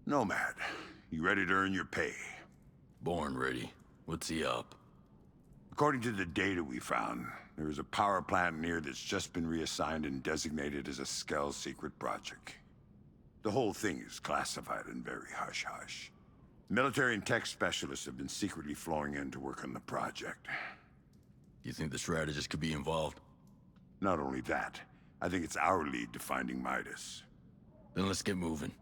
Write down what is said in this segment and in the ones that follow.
Nomad, you ready to earn your pay? Born ready. What's he up? According to the data we found, there is a power plant near that's just been reassigned and designated as a Skell secret project. The whole thing is classified and very hush-hush. Military and tech specialists have been secretly flowing in to work on the project. You think the strategist could be involved? Not only that, I think it's our lead to finding Midas. Then let's get moving.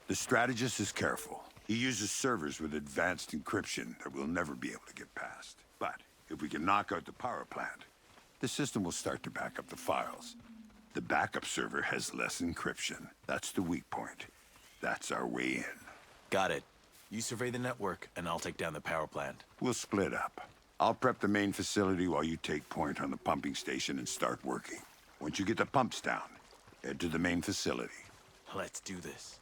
The strategist is careful. He uses servers with advanced encryption that we'll never be able to get past. But if we can knock out the power plant, the system will start to back up the files. The backup server has less encryption. That's the weak point. That's our way in. Got it. You survey the network, and I'll take down the power plant. We'll split up. I'll prep the main facility while you take point on the pumping station and start working. Once you get the pumps down, head to the main facility. Let's do this.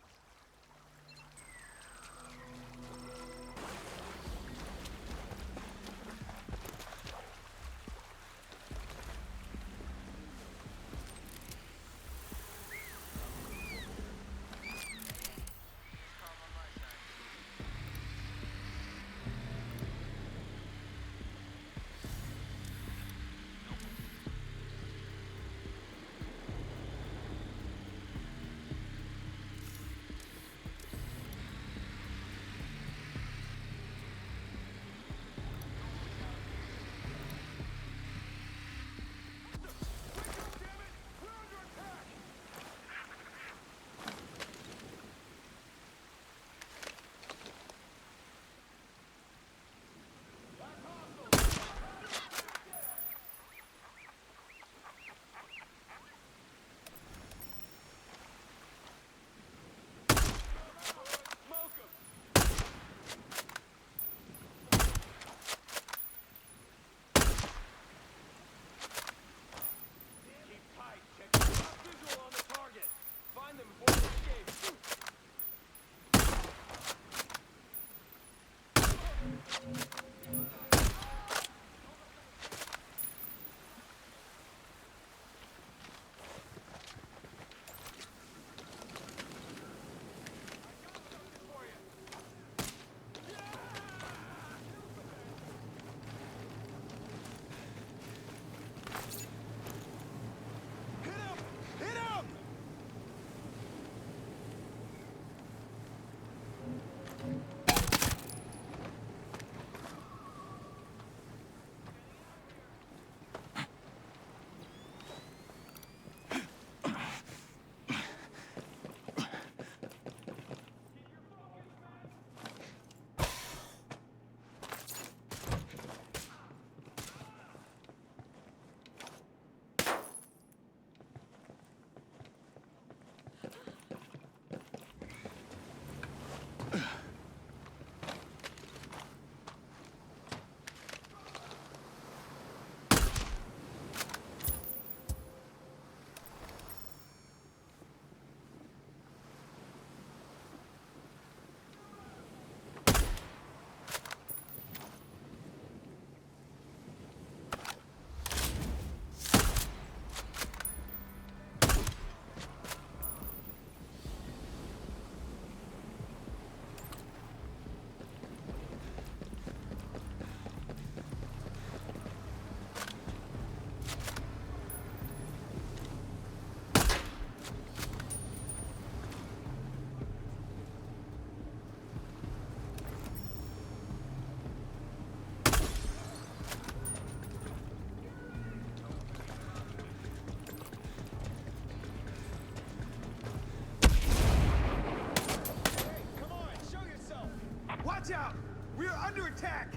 Watch out! We are under attack!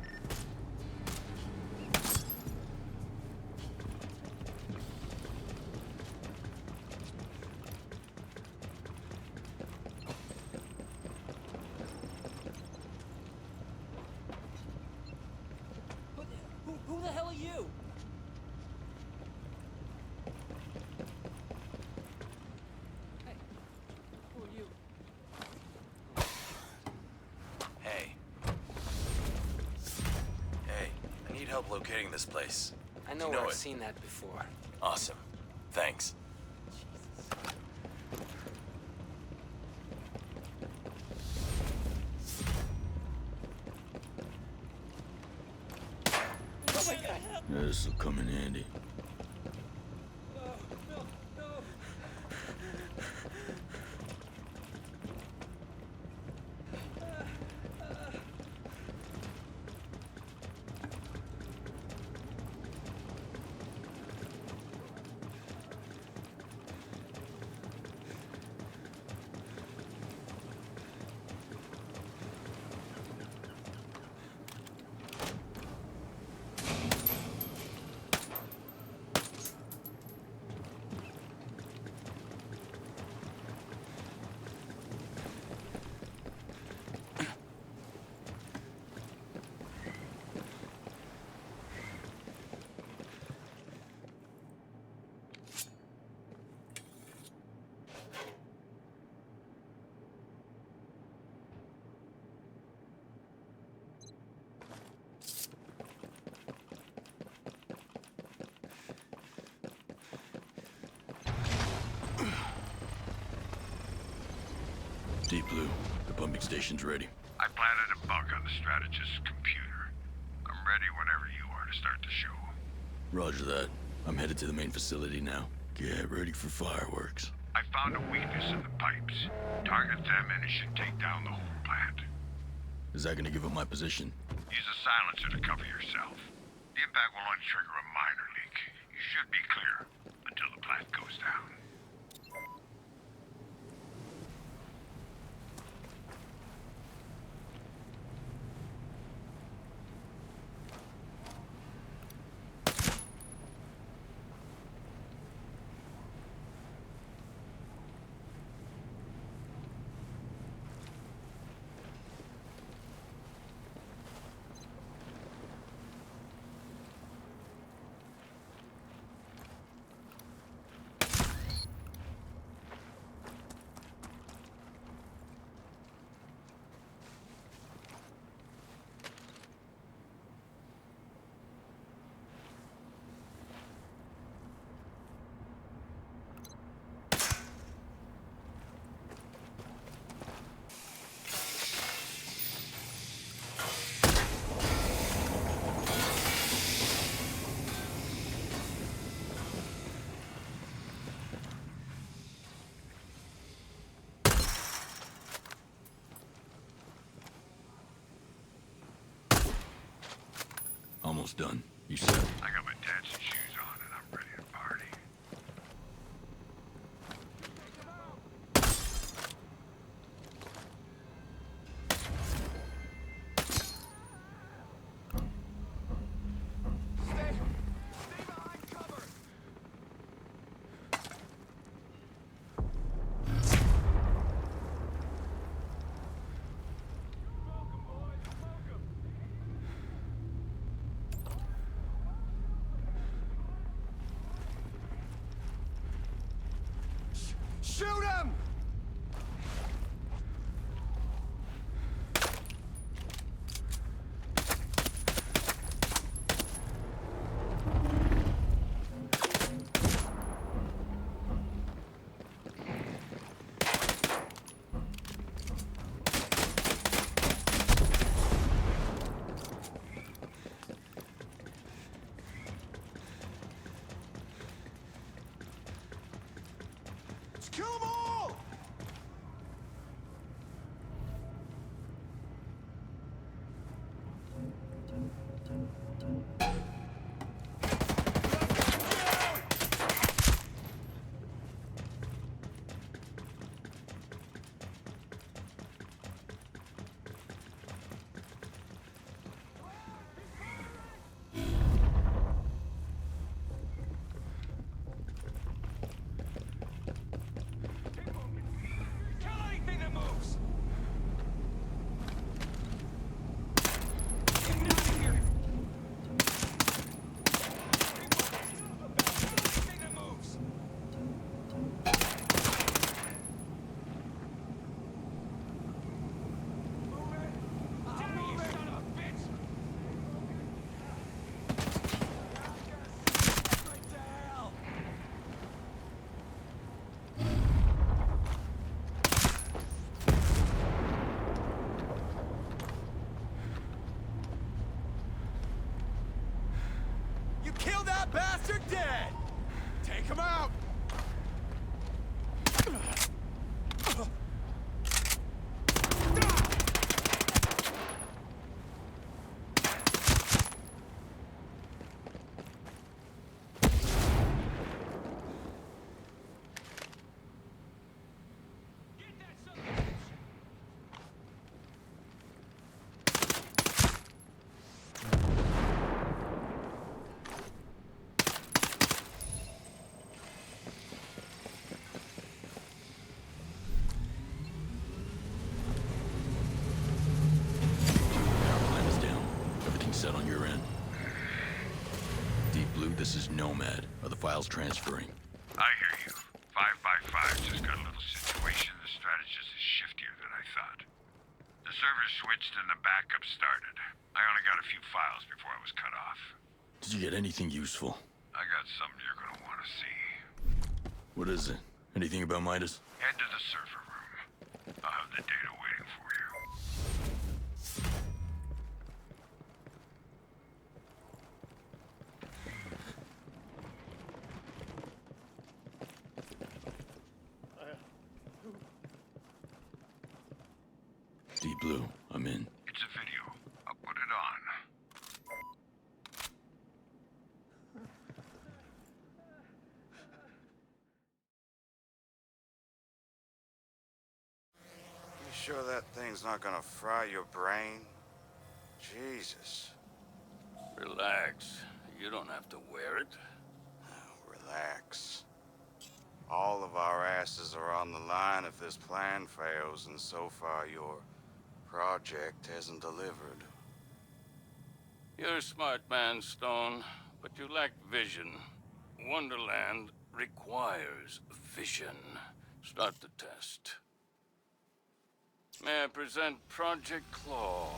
Who the hell are you? Hey, who are you? help locating this place. I Do know you where know I've it? seen that before. Awesome. Thanks. This will come in handy. Deep Blue, the pumping station's ready. I planted a bug on the strategist's computer. I'm ready whenever you are to start the show. Roger that. I'm headed to the main facility now. Get ready for fireworks. I found a weakness in the pipes. Target them and it should take down the whole plant. Is that gonna give up my position? Use a silencer to cover yourself. The impact will only trigger a minor leak. You should be clear until the plant goes down. Almost done. You said. I got my dancing shoes on and I'm ready to party. Stay behind cover. Smoke 'em, boys. Smoke 'em. Shoot him! Kill them all! Kill anything that moves! Get me out of here! bastard dead! Take him out! Get that son of a bitch! Power plant is down. Everything's set on your end. Deep Blue, this is Nomad. Are the files transferring? I hear you. 5x5 just got a little situation. The strategist is shiftier than I thought. The server switched and the backup started. I only got a few files before I was cut off. Did you get anything useful? I got something you're gonna want to see. What is it? Anything about Midas? Head to the server room. I'll have the data waiting for you. Deep Blue, I'm in. It's a video. I'll put it on. You sure that thing's not gonna fry your brain? Jesus. Relax. You don't have to wear it. Relax. All of our asses are on the line if this plan fails, and so far your project hasn't delivered. You're a smart man, Stone, but you lack vision. Wonderland requires vision. Start the test. May I present Project Claw?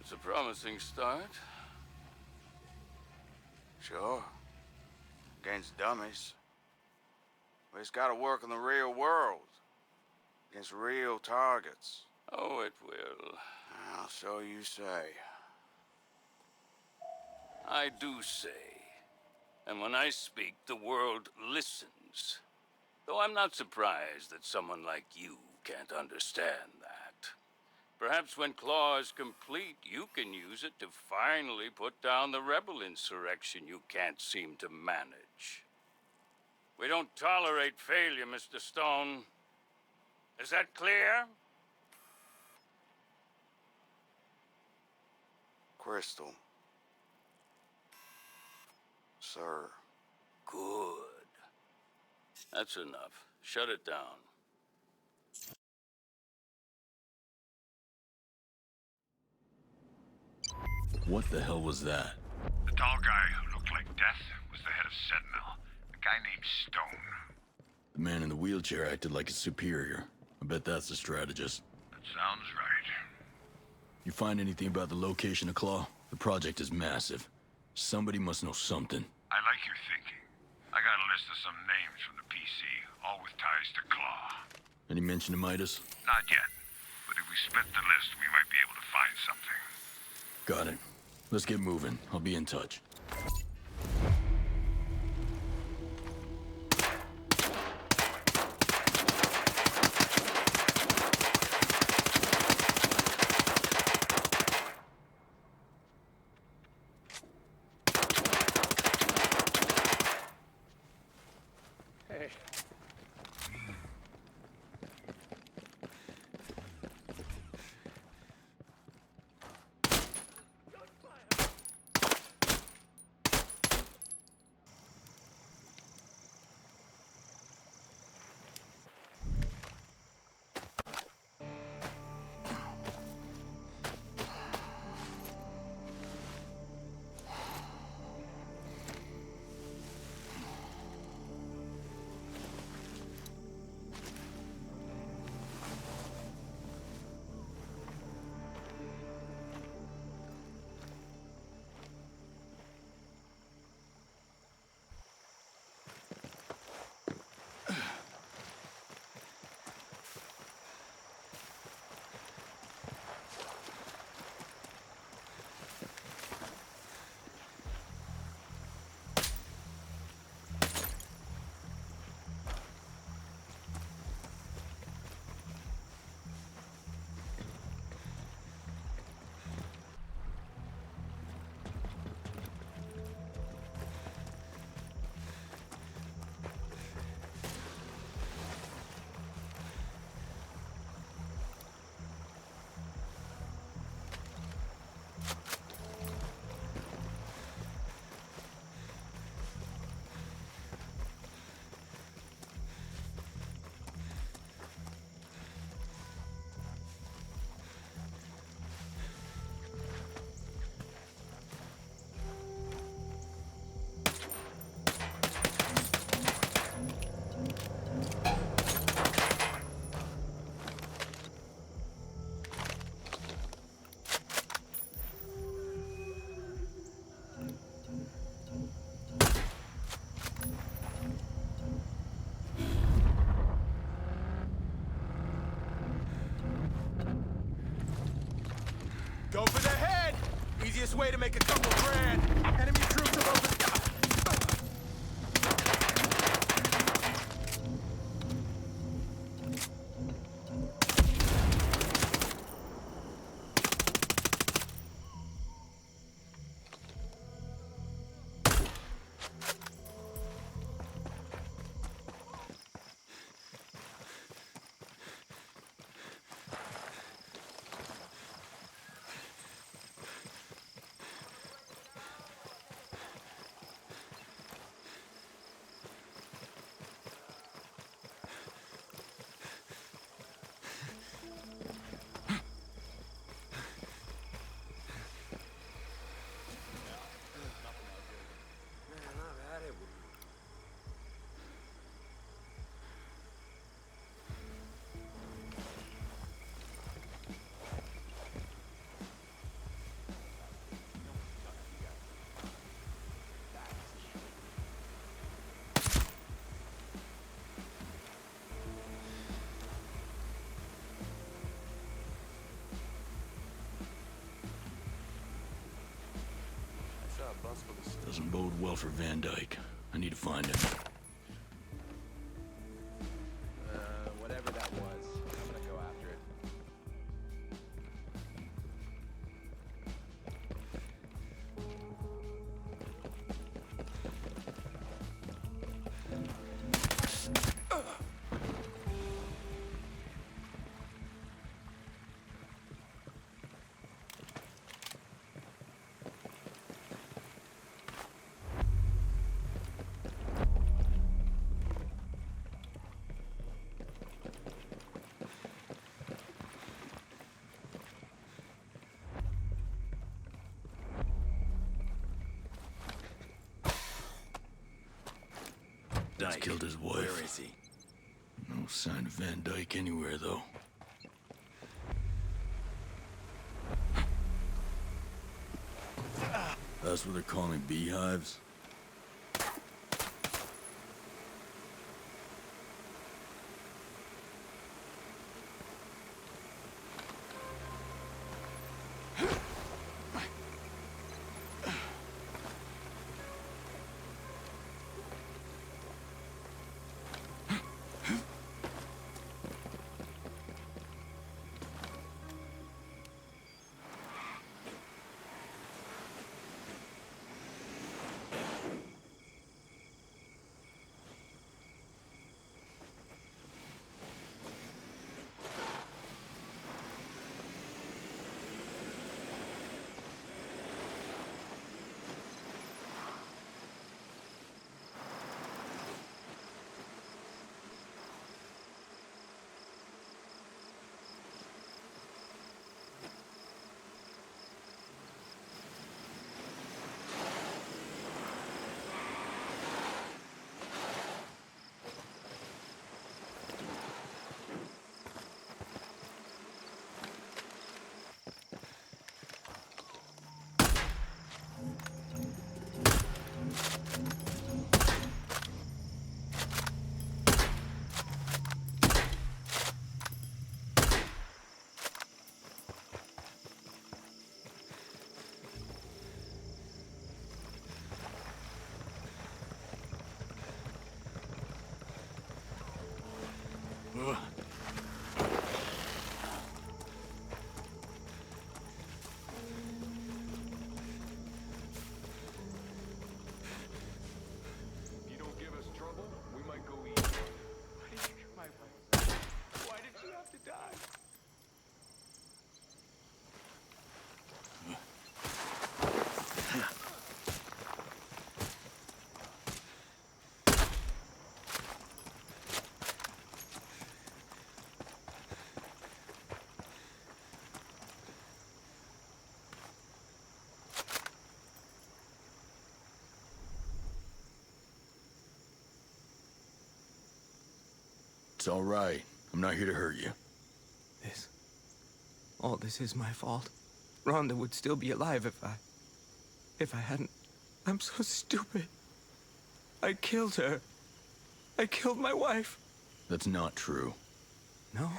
It's a promising start. Sure. Against dummies. But it's gotta work in the real world. Against real targets. Oh, it will. I'll so you say. I do say. And when I speak, the world listens. Though I'm not surprised that someone like you can't understand that. Perhaps when Claw is complete, you can use it to finally put down the rebel insurrection you can't seem to manage. We don't tolerate failure, Mr. Stone. Is that clear? Crystal. Sir. Good. That's enough. Shut it down. What the hell was that? The tall guy who looked like death was the head of Sentinel. A guy named Stone. The man in the wheelchair acted like his superior. I bet that's the strategist. That sounds right. You find anything about the location of Claw? The project is massive. Somebody must know something. I like your thinking. I got a list of some names from the PC, all with ties to Claw. Any mention of Midas? Not yet, but if we split the list, we might be able to find something. Got it. Let's get moving. I'll be in touch. Go for the head! Easiest way to make a couple grand. Enemy troops are over. Doesn't bode well for Van Dyke. I need to find him. Whatever that was, I'm gonna go after it. He's killed his wife. Where is he? No sign of Van Dyke anywhere, though. That's what they're calling beehives? If you don't give us trouble, we might go easy. Why did you kill my wife? Why did she have to die? It's all right. I'm not here to hurt you. All this is my fault. Rhonda would still be alive if I hadn't. I'm so stupid. I killed her. I killed my wife. That's not true. No?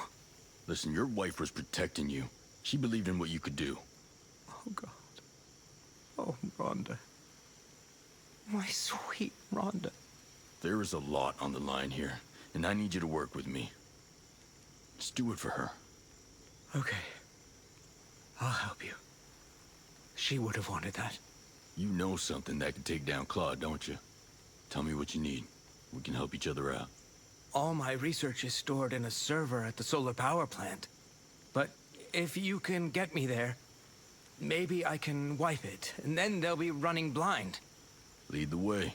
Listen, your wife was protecting you. She believed in what you could do. Oh, God. Oh, Rhonda. My sweet Rhonda. There is a lot on the line here, and I need you to work with me. Just do it for her. Okay. I'll help you. She would have wanted that. You know something that can take down Claude, don't you? Tell me what you need. We can help each other out. All my research is stored in a server at the solar power plant. But if you can get me there, maybe I can wipe it, and then they'll be running blind. Lead the way.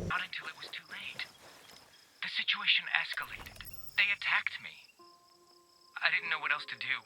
Not until it was too late. The situation escalated. They attacked me. I didn't know what else to do.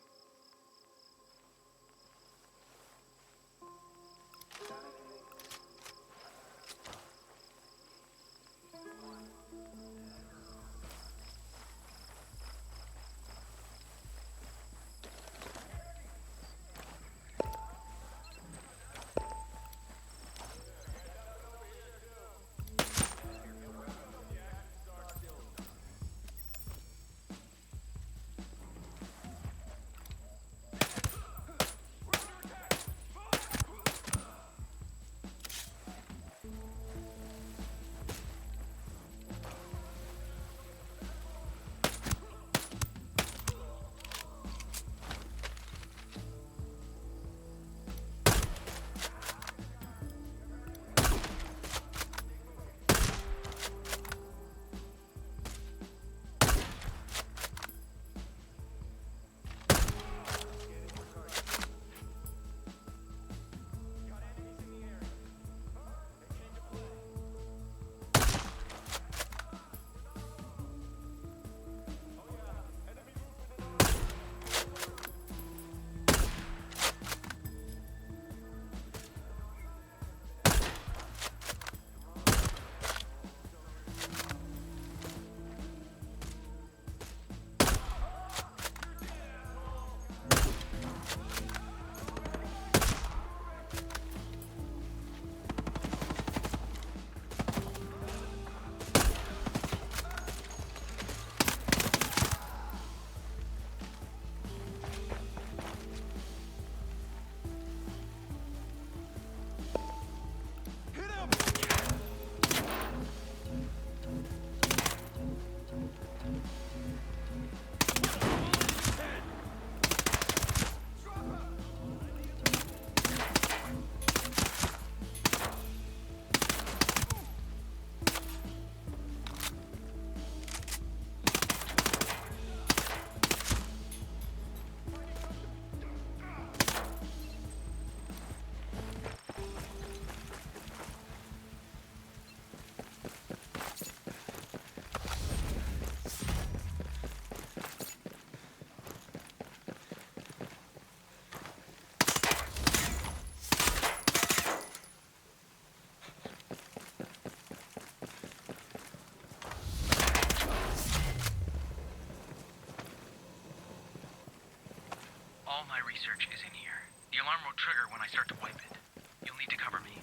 All my research is in here. The alarm will trigger when I start to wipe it. You'll need to cover me.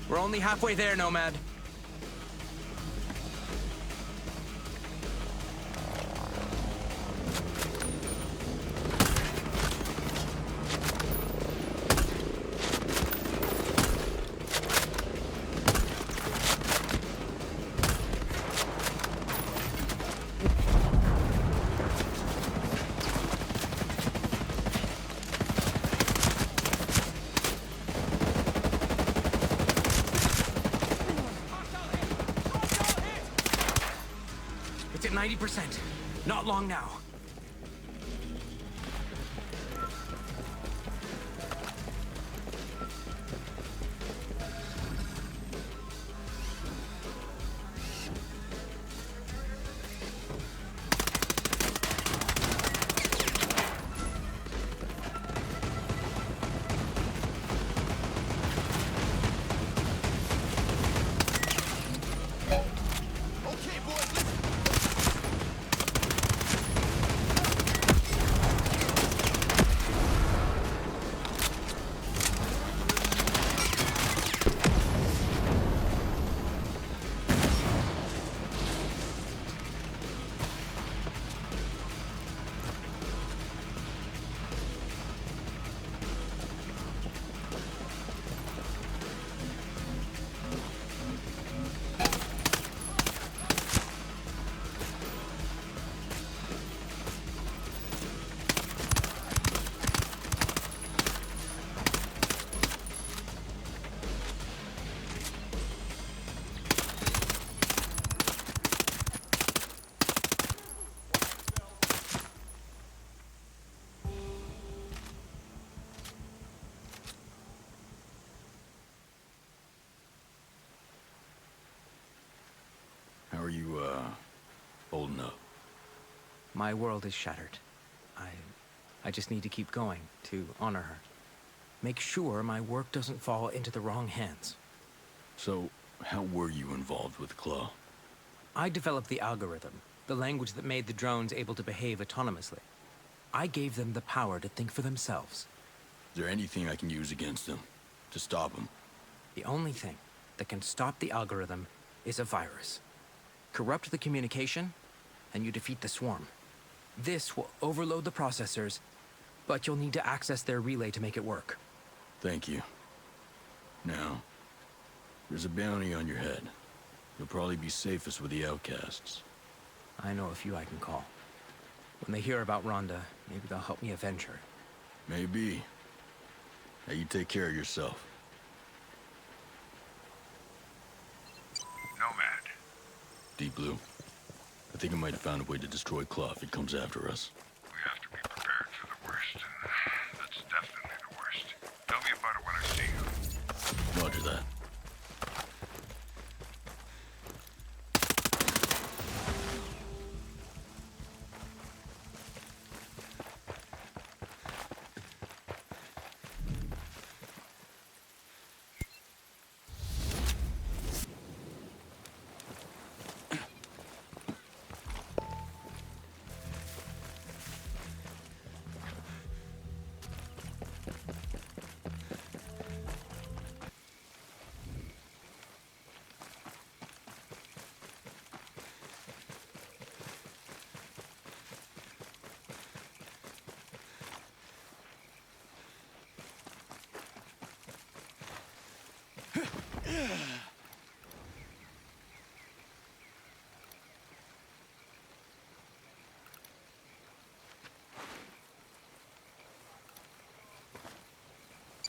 We're only halfway there, Nomad. 90%. Not long now. How are you, holding up? My world is shattered. I just need to keep going to honor her. Make sure my work doesn't fall into the wrong hands. So, how were you involved with Claw? I developed the algorithm, the language that made the drones able to behave autonomously. I gave them the power to think for themselves. Is there anything I can use against them? To stop them? The only thing that can stop the algorithm is a virus. Corrupt the communication, and you defeat the swarm. This will overload the processors, but you'll need to access their relay to make it work. Thank you. Now, there's a bounty on your head. You'll probably be safest with the outcasts. I know a few I can call. When they hear about Rhonda, maybe they'll help me avenge her. Maybe. Now you take care of yourself. Nomad. Deep Blue. I think I might have found a way to destroy Claw if it comes after us. We have to be prepared for the worst, and that's definitely the worst. Tell me about it when I see you. Roger that.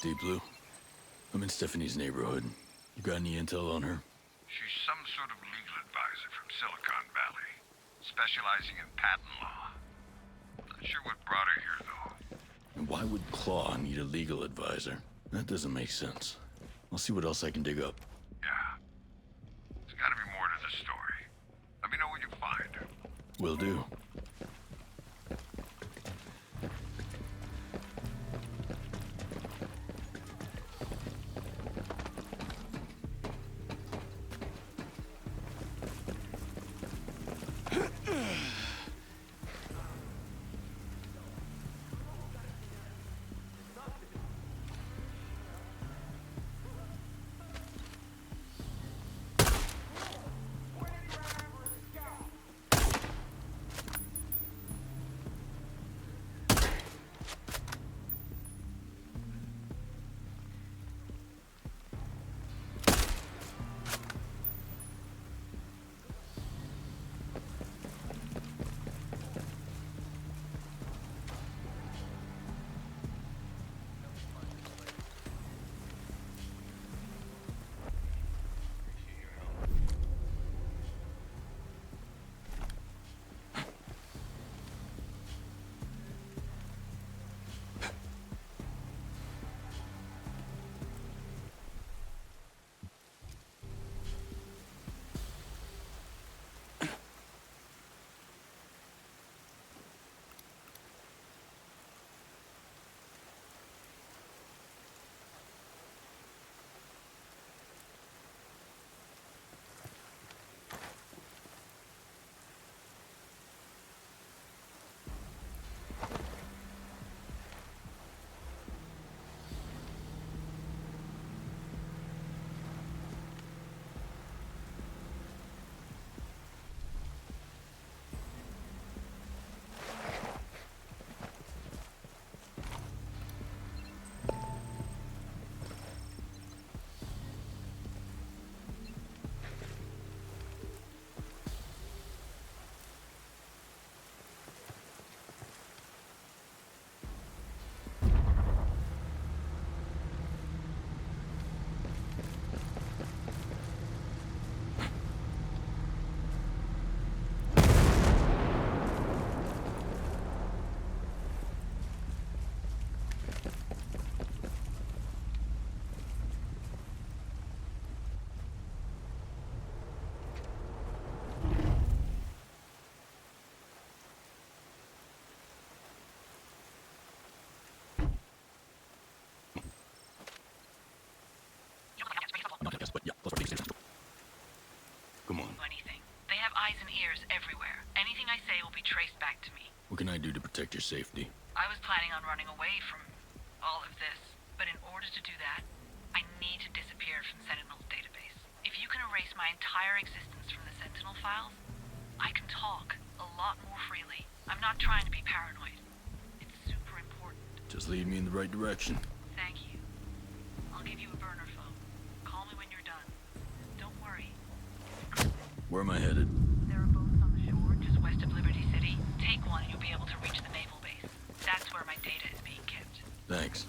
Deep Blue, I'm in Stephanie's neighborhood. You got any intel on her? She's some sort of legal advisor from Silicon Valley, specializing in patent law. Not sure what brought her here, though. And why would Claw need a legal advisor? That doesn't make sense. I'll see what else I can dig up. Yeah. There's gotta be more to the story. Let me know what you find. Will do. ears everywhere. Anything I say will be traced back to me. What can I do to protect your safety? I was planning on running away from all of this, but in order to do that, I need to disappear from Sentinel's database. If you can erase my entire existence from the Sentinel files, I can talk a lot more freely. I'm not trying to be paranoid. It's super important. Just lead me in the right direction. Thank you. I'll give you a burner phone. Call me when you're done. Don't worry. Where am I headed? There are boats on the shore just west of Liberty City. Take one and you'll be able to reach the naval base. That's where my data is being kept. Thanks.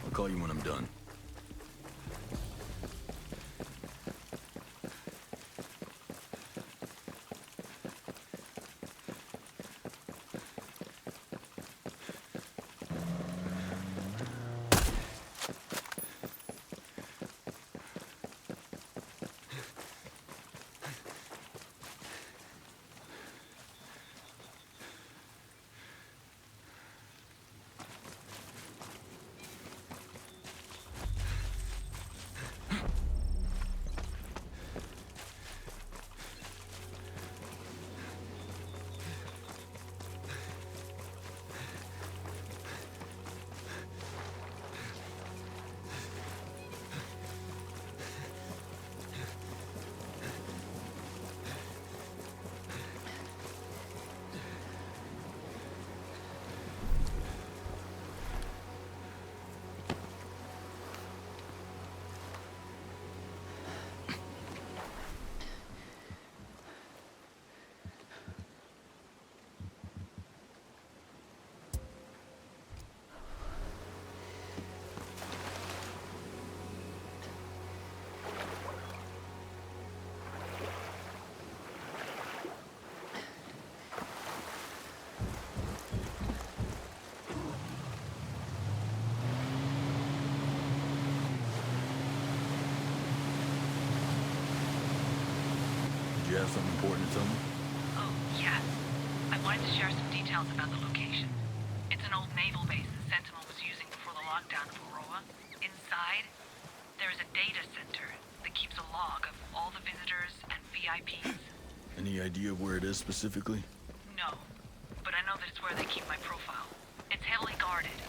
I'll call you when I'm done. Did you have something important to tell me? Oh, yeah. I wanted to share some details about the location. It's an old naval base the Sentinel was using before the lockdown of Aurora. Inside, there's a data center that keeps a log of all the visitors and VIPs. Any idea where it is specifically? No, but I know that it's where they keep my profile. It's heavily guarded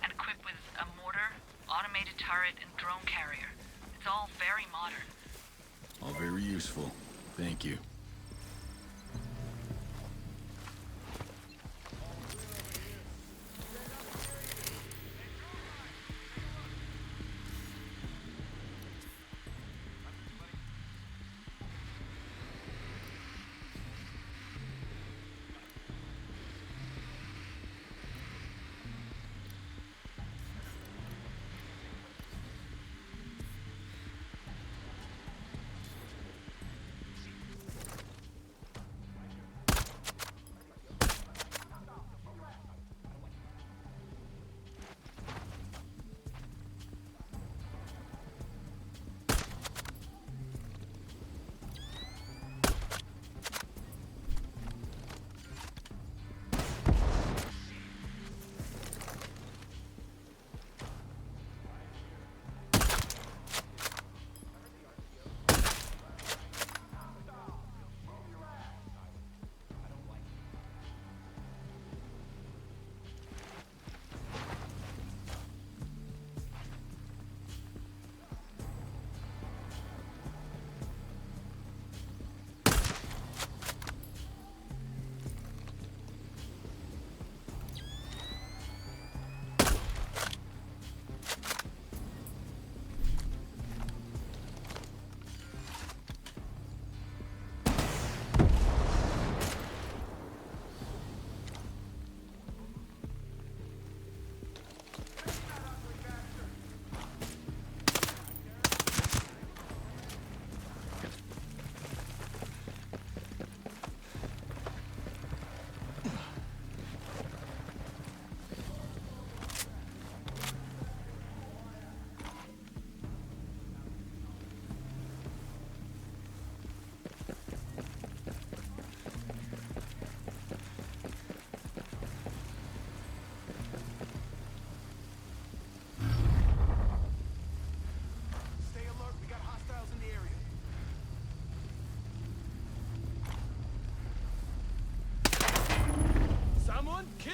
and equipped with a mortar, automated turret, and drone carrier. It's all very modern. All very useful. Thank you.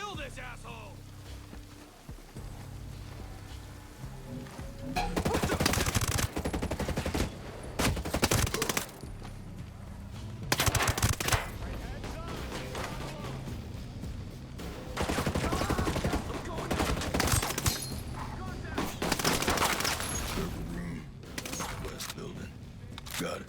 Kill this asshole! West building. Got it.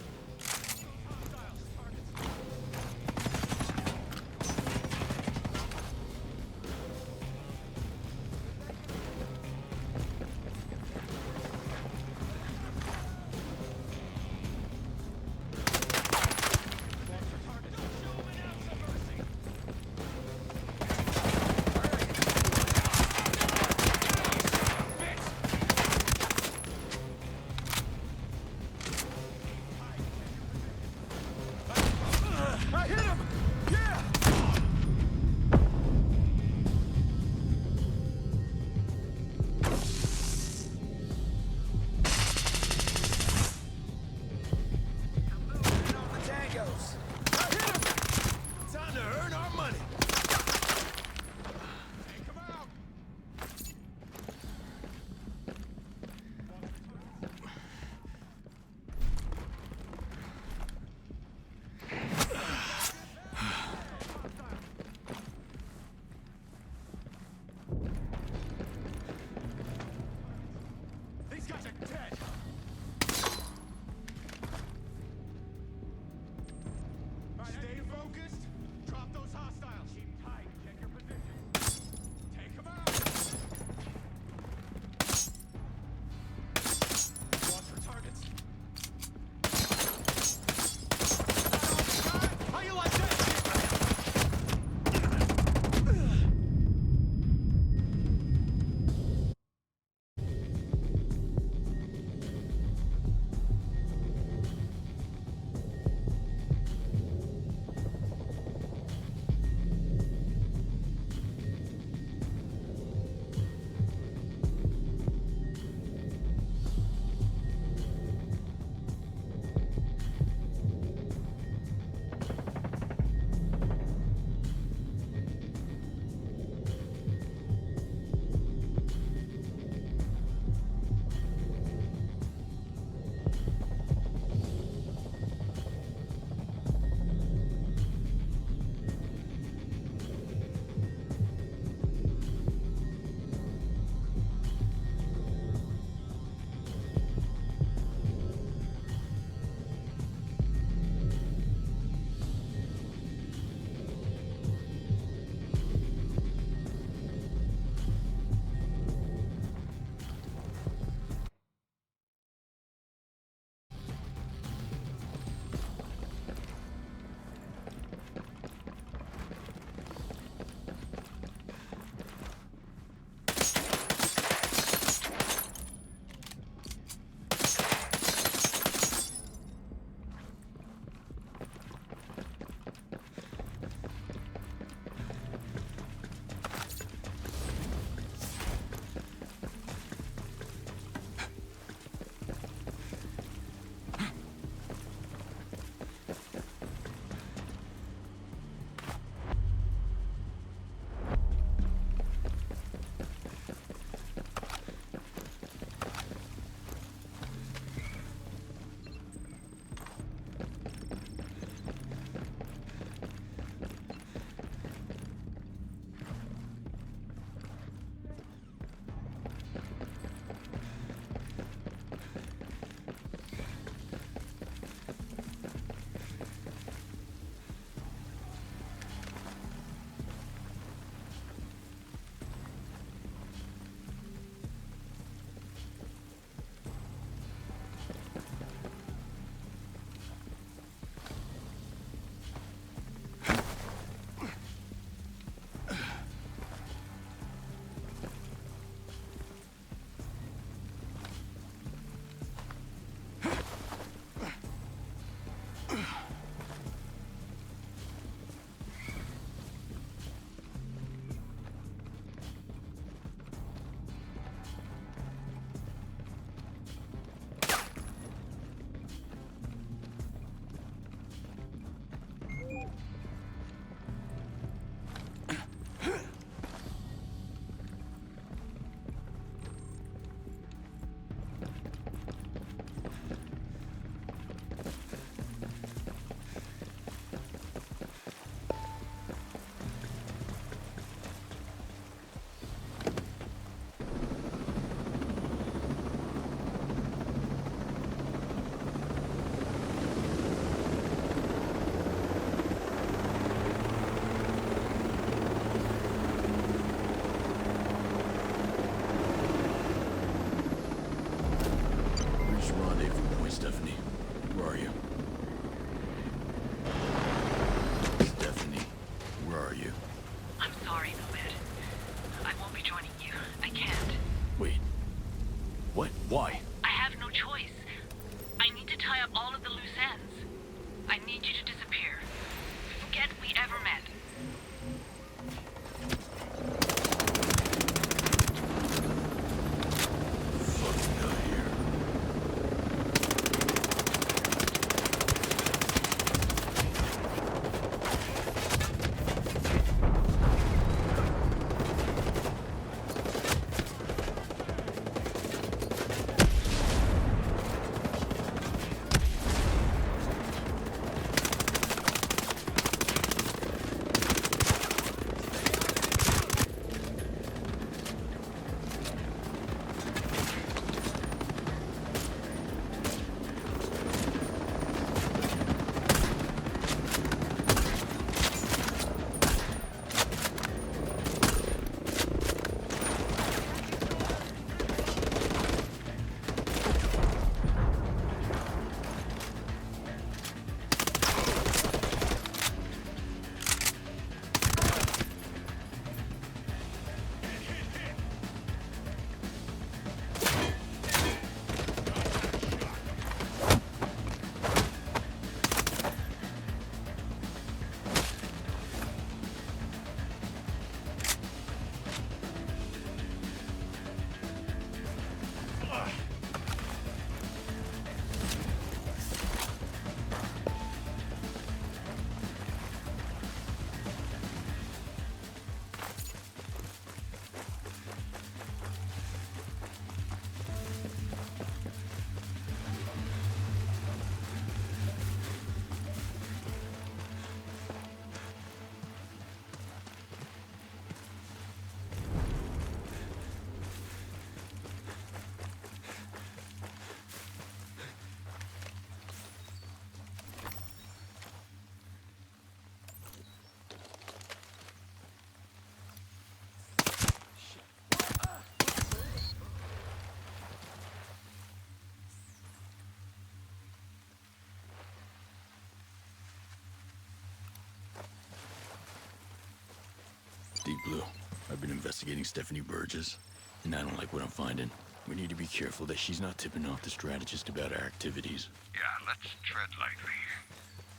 investigating Stephanie Burgess, and I don't like what I'm finding. We need to be careful that she's not tipping off the strategist about our activities. Yeah, let's tread lightly.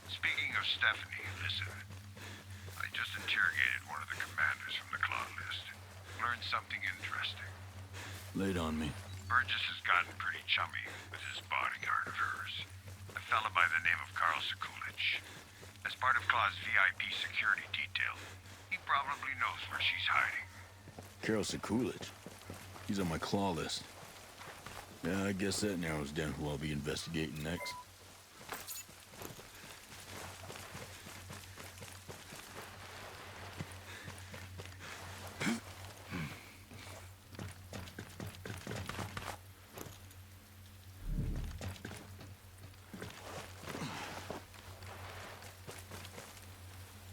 Speaking of Stephanie, listen. I just interrogated one of the commanders from the Claw list. Learned something interesting. Lay it on me. Burgess has gotten pretty chummy with this bodyguard of hers. A fella by the name of Karl Sekulich. As part of Claw's VIP security detail, he probably knows where she's hiding. Karol Sekulich. He's on my Claw list. Yeah, I guess that narrows down who I'll be investigating next.